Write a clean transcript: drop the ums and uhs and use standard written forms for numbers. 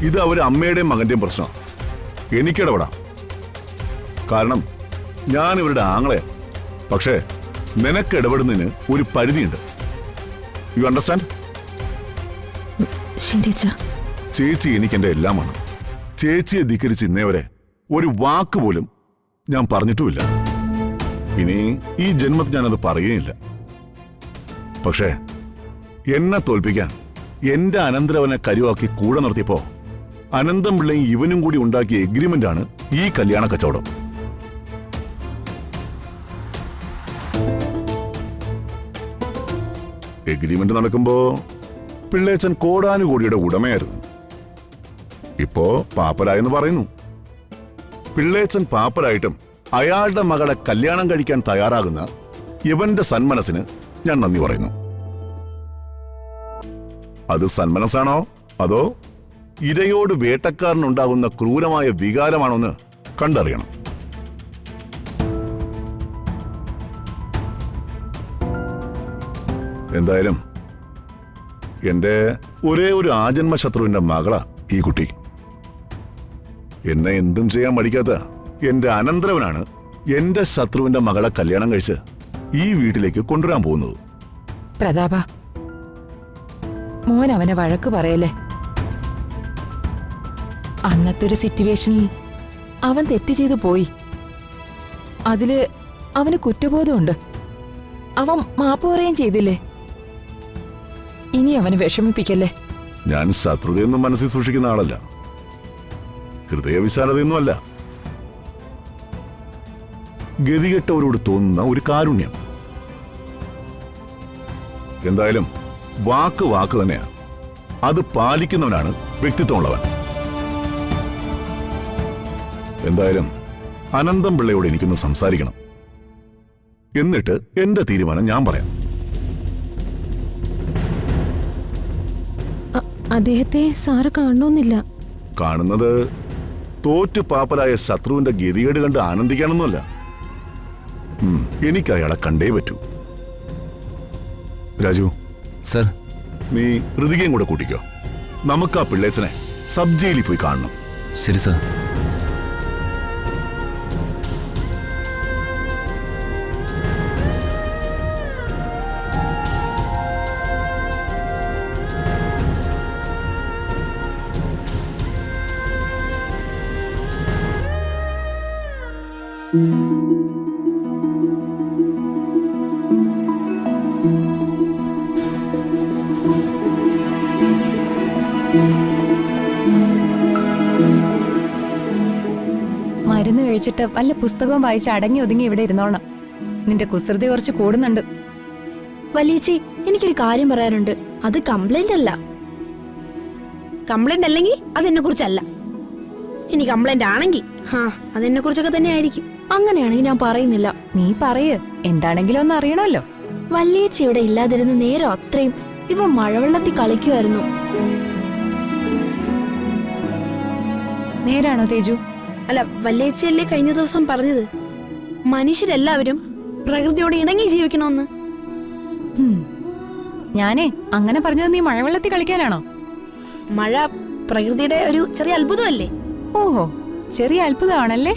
ഇത് അവര് അമ്മയുടെയും മകന്റെയും പ്രശ്നമാണ്. എനിക്കിടപെടാം, കാരണം ഞാൻ ഇവരുടെ ആങ്ങളെ. പക്ഷേ നിനക്ക് ഇടപെടുന്നതിന് ഒരു പരിധിയുണ്ട്. You understand? ശരി അച്ഛാ. ചേച്ചി എനിക്ക് എന്റെ എല്ലാമാണ്. ചേച്ചിയെ ധിക്കരിച്ച് ഇന്നേവരെ ഒരു വാക്ക് പോലും ഞാൻ പറഞ്ഞിട്ടുമില്ല. ഇനി ഈ ജന്മത്തിൽ ഞാനത് പറയുകയില്ല. പക്ഷേ എന്നെ തോൽപ്പിക്കാൻ എന്റെ അനന്തരവനെ കരുവാക്കി കൂടെ നിർത്തിയപ്പോ അനന്തം പിള്ളയും ഇവനും കൂടി ഉണ്ടാക്കിയ എഗ്രിമെന്റാണ് ഈ കല്യാണ കച്ചവടം. എഗ്രിമെന്റ് നടക്കുമ്പോ പിള്ളേച്ചൻ കോടാനുകോടിയുടെ ഉടമയായിരുന്നു. ഇപ്പോ പാപ്പരായെന്ന് പറയുന്നു. പിള്ളേച്ചൻ പാപ്പരായിട്ടും അയാളുടെ മകളെ കല്യാണം കഴിക്കാൻ തയ്യാറാകുന്ന ഇവന്റെ സന്മനസ്സിന് ഞാൻ നന്ദി പറയുന്നു. അത് സന്മനസ്സാണോ അതോ ഇരയോട് വേട്ടക്കാരനുണ്ടാകുന്ന ക്രൂരമായ വികാരമാണോന്ന് കണ്ടറിയണം. എന്തായാലും എന്റെ ഒരേ ഒരു ആജന്മ ശത്രുവിന്റെ മകളാ ഈ കുട്ടി. എന്നെ എന്തും ചെയ്യാൻ മടിക്കാത്ത എന്റെ അനന്തരവനാണ് എന്റെ ശത്രുവിന്റെ മകളെ കല്യാണം കഴിച്ച് ഈ വീട്ടിലേക്ക് കൊണ്ടുവരാൻ പോകുന്നത്. പ്രതാപ, മോൻ അവനെ വഴക്ക് പറയല്ലേ. അന്നത്തെ ഒരു സിറ്റുവേഷനിൽ അവൻ തെറ്റ് ചെയ്തു പോയി. അതില് അവന് കുറ്റബോധമുണ്ട്. അവൻ മാപ്പ് പറയുകയും ചെയ്തില്ലേ. ഇനി അവന് വിഷമിപ്പിക്കല്ലേ. ഞാൻ ശത്രുതയൊന്നും മനസ്സിൽ സൂക്ഷിക്കുന്ന ആളല്ല, ഹൃദയവിശാലതയൊന്നുമല്ല. ഗതികെട്ടവരോട് തോന്നുന്ന ഒരു കാരുണ്യം. എന്തായാലും വാക്ക് വാക്ക് തന്നെയാണ്. അത് പാലിക്കുന്നവനാണ് വ്യക്തിത്വമുള്ളവൻ. എന്തായാലും അനന്തം പിള്ളയോട് എനിക്കൊന്ന് സംസാരിക്കണം. എന്നിട്ട് എന്റെ തീരുമാനം ഞാൻ പറയാം. അദ്ദേഹത്തെ സാറ് കാണണമെന്നില്ല. കാണുന്നത് തോറ്റു പാപ്പരായ ശത്രുവിന്റെ ഗതികേട് കണ്ട് ആനന്ദിക്കാനൊന്നുമല്ല. എനിക്ക് അയാളെ കണ്ടേ പറ്റൂ. രാജു സർ, നീ ഋതികയും കൂടെ കൂട്ടിക്കോ. നമുക്ക് ആ പിള്ളേച്ചനെ സബ് ജയിലിൽ പോയി കാണണം. ശരി സർ. മരുന്ന് കഴിച്ചിട്ട് വല്ല പുസ്തകവും വായിച്ച് അടങ്ങി ഒതുങ്ങി ഇവിടെ ഇരുന്നോളണം. നിന്റെ കുസൃതി കുറച്ച് കൂടുന്നുണ്ട്. വലിയച്ചി, എനിക്കൊരു കാര്യം പറയാനുണ്ട്. അത് കംപ്ലൈന്റ് അല്ല. കംപ്ലൈന്റ് അല്ലെങ്കിൽ അതെന്നെ കുറിച്ചല്ല. ഇനി കംപ്ലൈന്റ് ആണെങ്കിൽ അതെന്നെ കുറിച്ചൊക്കെ തന്നെ ആയിരിക്കും. അങ്ങനെയാണെങ്കിൽ ഞാൻ പറയുന്നില്ല. നീ പറയ്, എന്താണെങ്കിലും ഒന്ന് അറിയണമല്ലോ. വലിയച്ചി ഇവിടെ ഇല്ലാതിരുന്ന് നേരം അത്രയും ഇവ മഴവെള്ളത്തിൽ കളിക്കുമായിരുന്നു. നേരാണോ തേജു? അല്ല, വല്യേച്ചിയല്ലേ കഴിഞ്ഞ ദിവസം പറഞ്ഞത് മനുഷ്യരെല്ലാവരും പ്രകൃതിയോട് ഇണങ്ങി ജീവിക്കണമെന്ന്. ഞാനേ അങ്ങനെ പറഞ്ഞത് നീ മഴവെള്ളത്തിൽ കളിക്കാനാണോ? മഴ പ്രകൃതിയുടെ ഒരു ചെറിയ അത്ഭുതമല്ലേ? ഓഹോ, ചെറിയ അത്ഭുതമാണല്ലേ.